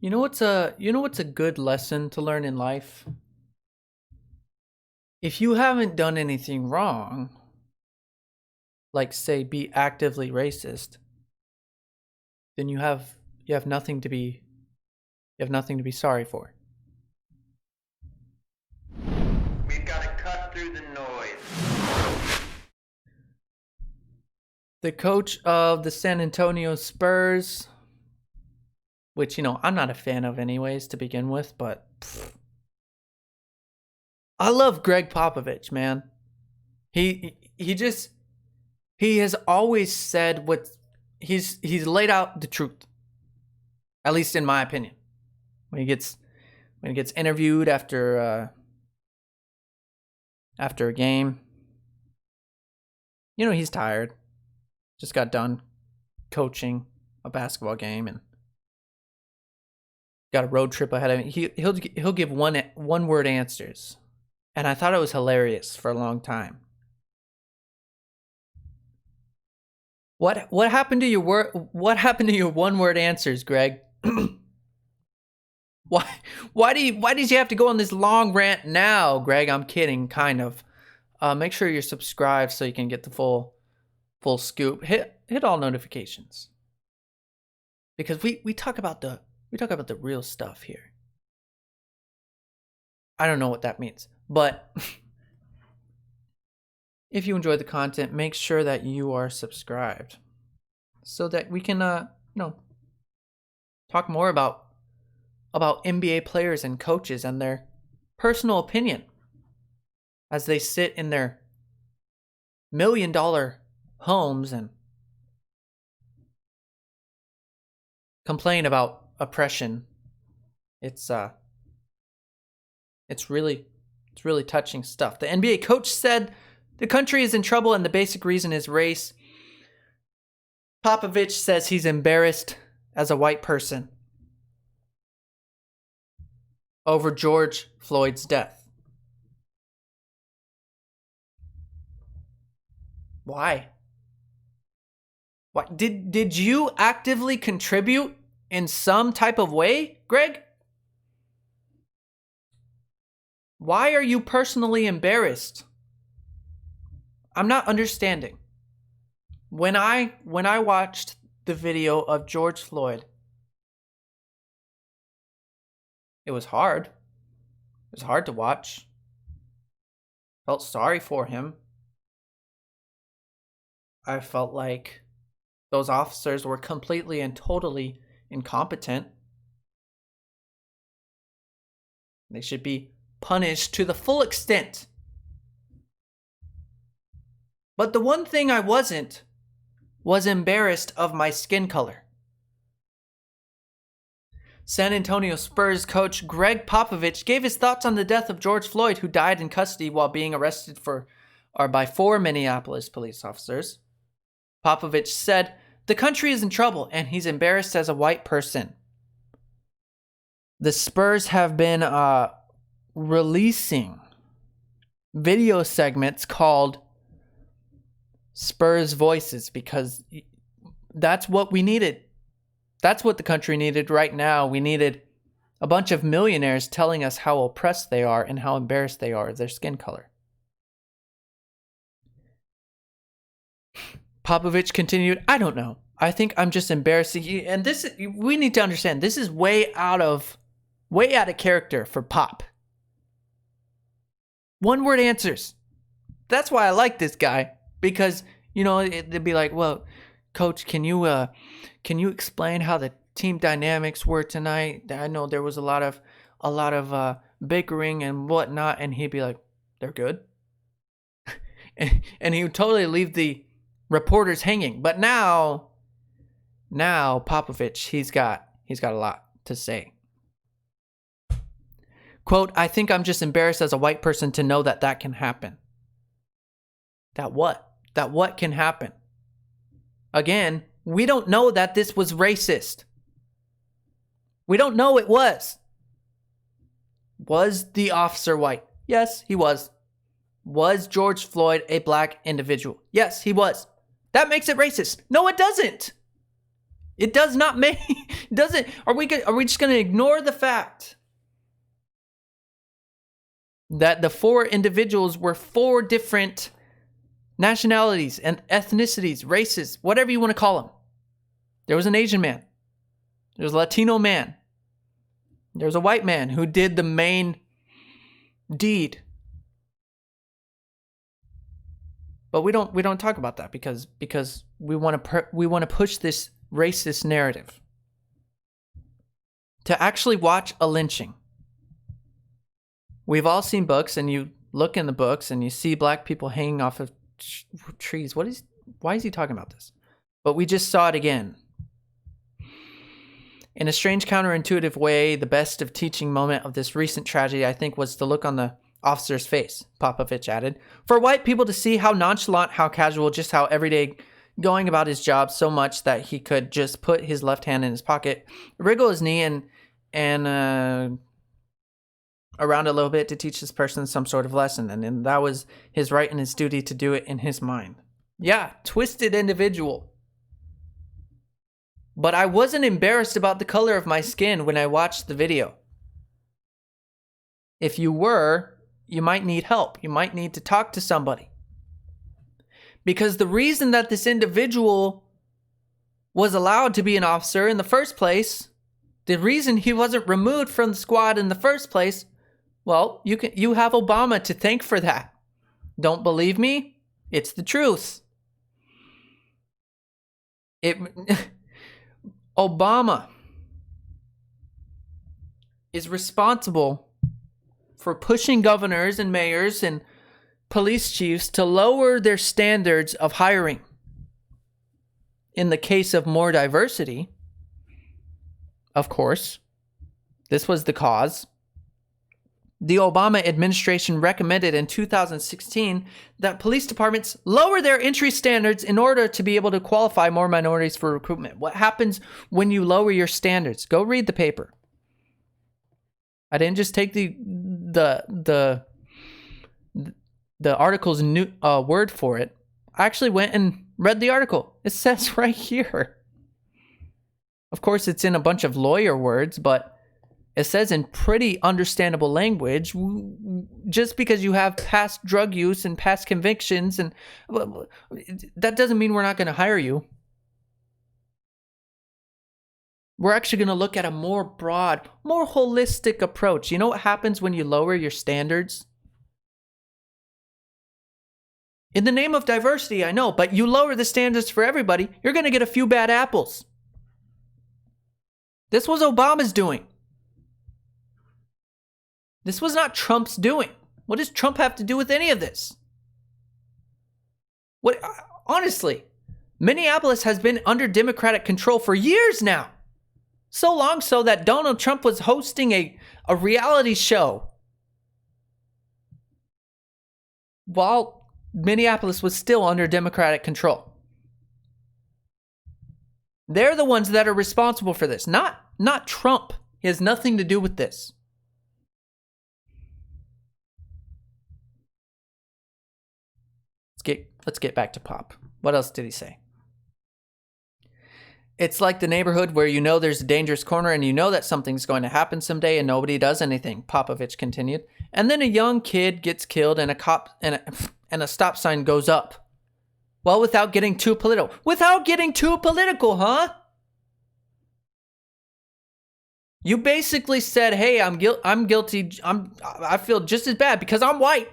You know what's a good lesson to learn in life? If you haven't done anything wrong, like say be actively racist, then you have nothing to be sorry for. We've got to cut through the noise. The coach of the San Antonio Spurs, which I'm not a fan of anyways to begin with, but I love Gregg Popovich, man. He has always said what he's laid out the truth, at least in my opinion. When he gets interviewed after a game, he's tired. Just got done coaching a basketball game and got a road trip ahead of him. He'll give one word answers, and I thought it was hilarious for a long time. What happened to your one word answers, Greg? Why did you have to go on this long rant now, Greg? I'm kidding, kind of. Make sure you're subscribed so you can get the full scoop. Hit all notifications, because we talk about the real stuff here. I don't know what that means, but if you enjoy the content, make sure that you are subscribed so that we can talk more about NBA players and coaches and their personal opinion as they sit in their $1 million homes and complain about oppression. It's really touching stuff. The NBA coach said the country is in trouble and the basic reason is race. Popovich says he's embarrassed as a white person over George Floyd's death. Why? What did you actively contribute in some type of way, Greg? Why are you personally embarrassed? I'm not understanding. When I watched the video of George Floyd, it was hard. It was hard to watch. Felt sorry for him. I felt like those officers were completely and totally incompetent. They should be punished to the full extent. But the one thing I wasn't was embarrassed of my skin color. San Antonio Spurs coach Gregg Popovich gave his thoughts on the death of George Floyd, who died in custody while being arrested by 4 Minneapolis police officers. Popovich said, "The country is in trouble and he's embarrassed as a white person." The Spurs have been releasing video segments called Spurs Voices because that's what we needed. That's what the country needed right now. We needed a bunch of millionaires telling us how oppressed they are and how embarrassed they are of their skin color. Popovich continued, "I don't know. I think I'm just embarrassed." And we need to understand, this is way out of character for Pop. One word answers. That's why I like this guy, because they'd be like, "Well, coach, can you explain how the team dynamics were tonight? I know there was a lot of bickering and whatnot," and he'd be like, "They're good," and he would totally leave the reporters hanging. But now Popovich, he's got a lot to say. Quote, "I think I'm just embarrassed as a white person to know that can happen." That what can happen? Again, we don't know that this was racist. We don't know it was. Was the officer white? Yes, he was. Was George Floyd a black individual? Yes, he was. That makes it racist. No, it doesn't. It does not make, doesn't, are we just going to ignore the fact that the four individuals were four different nationalities and ethnicities, races, whatever you want to call them? There was an Asian man. There was a Latino man. There was a white man who did the main deed. But we don't talk about that because we want to push this racist narrative. To actually watch a lynching. We've all seen books, and you look in the books and you see black people hanging off of trees. Why is he talking about this? But we just saw it again. In a strange counterintuitive way, the best of teaching moment of this recent tragedy, I think, was the look on the officer's face, Popovich added. For white people to see how nonchalant, how casual, just how everyday going about his job so much that he could just put his left hand in his pocket, wriggle his knee and around a little bit to teach this person some sort of lesson. And that was his right and his duty to do it in his mind. Yeah, twisted individual. But I wasn't embarrassed about the color of my skin when I watched the video. If you were, you might need help. You might need to talk to somebody. Because the reason that this individual was allowed to be an officer in the first place, the reason he wasn't removed from the squad in the first place, well, you have Obama to thank for that. Don't believe me? It's the truth. Obama is responsible for pushing governors and mayors and police chiefs to lower their standards of hiring. In the case of more diversity, of course, this was the cause. The Obama administration recommended in 2016 that police departments lower their entry standards in order to be able to qualify more minorities for recruitment. What happens when you lower your standards? Go read the paper. I didn't just take the article's word for it. I actually went and read the article. It says right here. Of course, it's in a bunch of lawyer words, but it says in pretty understandable language, just because you have past drug use and past convictions, and that doesn't mean we're not going to hire you. We're actually going to look at a more broad, more holistic approach. You know what happens when you lower your standards? In the name of diversity, I know, but you lower the standards for everybody, you're going to get a few bad apples. This was Obama's doing. This was not Trump's doing. What does Trump have to do with any of this? Honestly, Minneapolis has been under Democratic control for years now. So long so that Donald Trump was hosting a reality show while Minneapolis was still under Democratic control. They're the ones that are responsible for this, not Trump. He has nothing to do with this. Let's get back to Pop. What else did he say? It's like the neighborhood where you know there's a dangerous corner and you know that something's going to happen someday and nobody does anything, Popovich continued. And then a young kid gets killed and a stop sign goes up. Well, without getting too political. Without getting too political, huh? You basically said, "Hey, I'm guilty. I feel just as bad because I'm white.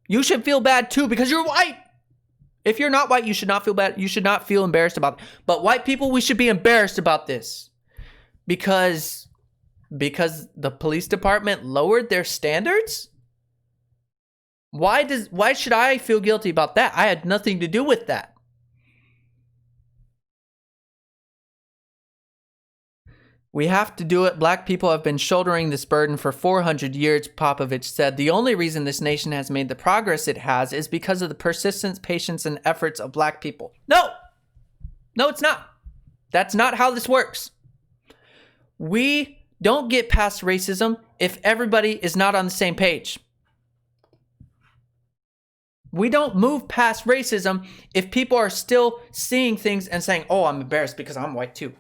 You should feel bad too because you're white. If you're not white, you should not feel bad. You should not feel embarrassed about it. But white people, we should be embarrassed about this because the police department lowered their standards? Why should I feel guilty about that? I had nothing to do with that." We have to do it. Black people have been shouldering this burden for 400 years, Popovich said. The only reason this nation has made the progress it has is because of the persistence, patience, and efforts of black people. No, it's not. That's not how this works. We don't get past racism if everybody is not on the same page. We don't move past racism if people are still seeing things and saying, "Oh, I'm embarrassed because I'm white too."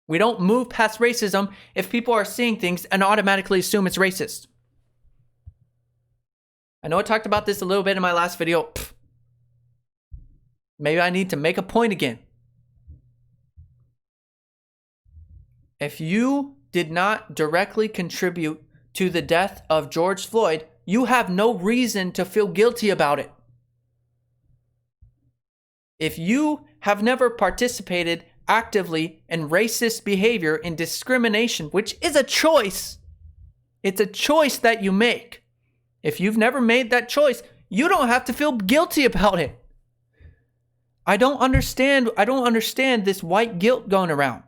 We don't move past racism if people are seeing things and automatically assume it's racist. I know I talked about this a little bit in my last video. Maybe I need to make a point again. If you did not directly contribute to the death of George Floyd, you have no reason to feel guilty about it. If you have never participated actively in racist behavior and discrimination, which is a choice, it's a choice that you make. If you've never made that choice, you don't have to feel guilty about it. I don't understand this white guilt going around.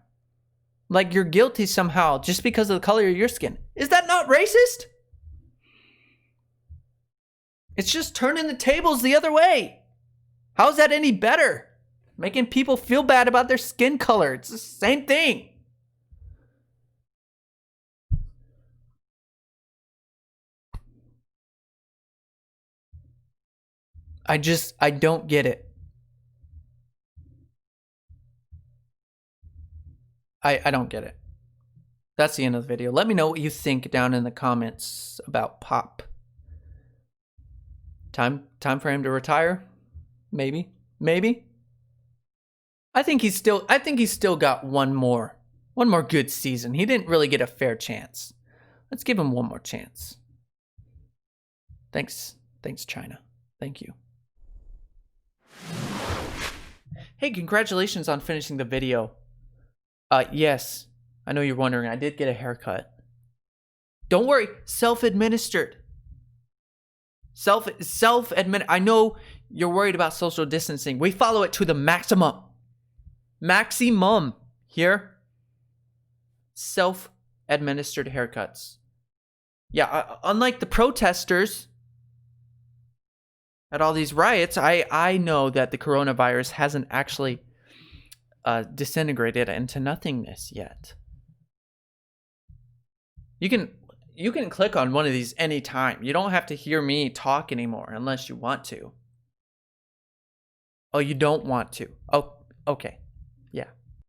Like you're guilty somehow just because of the color of your skin. Is that not racist? It's just turning the tables the other way. How is that any better? Making people feel bad about their skin color. It's the same thing. I don't get it. I don't get it. That's the end of the video. Let me know what you think down in the comments about Pop. Time for him to retire? Maybe. I think he's still got one more good season. He didn't really get a fair chance. Let's give him one more chance. Thanks, China. Thank you. Hey, congratulations on finishing the video. Yes, I know you're wondering. I did get a haircut. Don't worry, self-administered. I know you're worried about social distancing. We follow it to the maximum. Maximum here. Self-administered haircuts. Yeah, unlike the protesters at all these riots, I know that the coronavirus hasn't actually disintegrated into nothingness yet. You can click on one of these anytime. You don't have to hear me talk anymore unless you want to. Oh, you don't want to? Oh, okay.